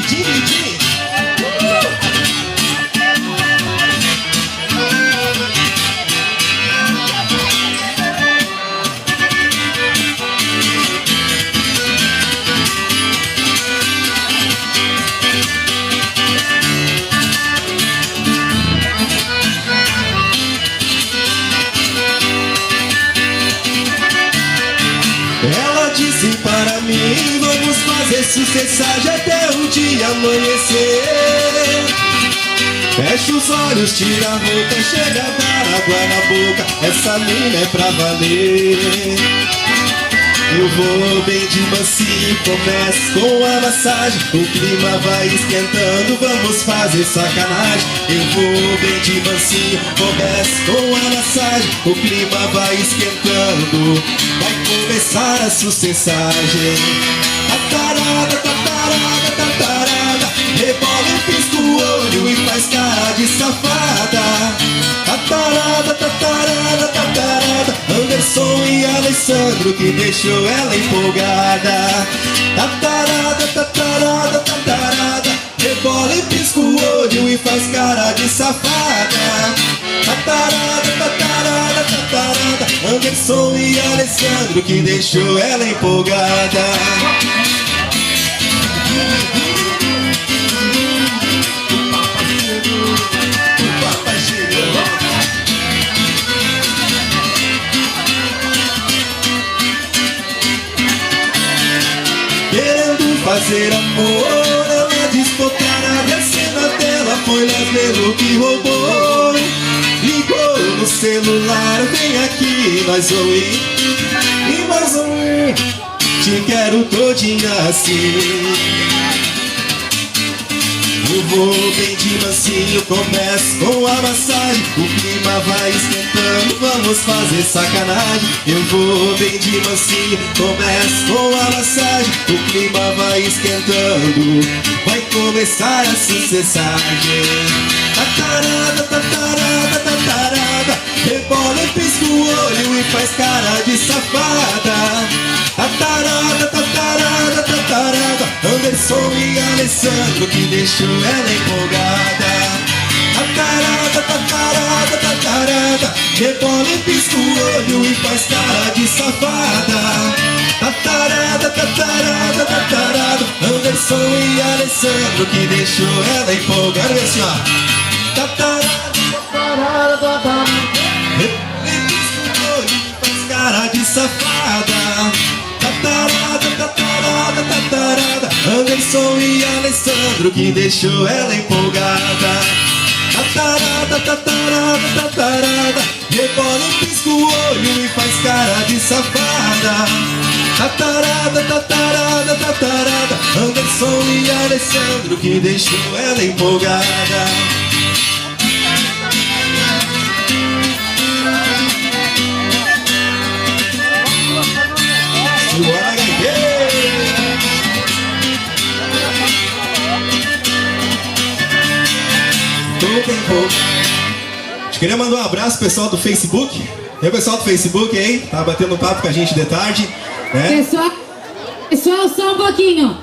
Didi. Ela disse para mim, vamos fazer sucessagem até o dia amanhecer. Fecha os olhos, tira a roupa, chega a dar água na boca. Essa mina é pra valer. Eu vou bem de mansinho, começo com a massagem. O clima vai esquentando, vamos fazer sacanagem. Eu vou bem de mansinho, começo com a massagem. O clima vai esquentando, vai começar a sucessagem. Tatarada, tatarada, tatarada, rebola e pisca o olho e faz cara de safada. Tatarada, tatarada, tatarada, Anderson e Alessandro que deixou ela empolgada. Tatarada, tatarada, tatarada, rebola e pisca o olho e faz cara de safada. Tatarada, tatarada, tatarada, Anderson e Alessandro que deixou ela empolgada. Querendo fazer amor, ela despotar a cena dela, foi Lesbelo que roubou. Ligou no celular, vem aqui, nós vamos ir. E mais um, te quero todinha assim. Eu vou bem de mansinho, começo com a massagem. O clima vai esquentando, vamos fazer sacanagem. Eu vou bem de mansinho, começo com a massagem. O clima vai esquentando, vai começar a sucessagem. Tatarada, tatarada, tatarada, rebola e pisca o olho e faz cara de safada. Tatarada, tatarada, tatarada, Anderson e Alessandro que deixou ela empolgada. Tatarada, tatarada, tatarada, rebola e pisca o olho e faz cara de safada. Tatarada, tatarada, tatarada, Anderson e Alessandro que deixou ela empolgada. Assim, ó. Tatarada, tatarada, tatarada, rebola e pisca o olho e faz cara de safada. Tatarada, tatarada, tatarada, Anderson e Alessandro que deixou ela empolgada. Tatarada, tatarada, tatarada, rebola e pisca o olho e faz cara de safada. Tatarada, tatarada, tatarada, Anderson e Alessandro que deixou ela empolgada. Bora, a gente queria mandar um abraço pro pessoal do Facebook. E o pessoal do Facebook aí, tá batendo um papo com a gente de tarde, né? Pessoal, só um pouquinho.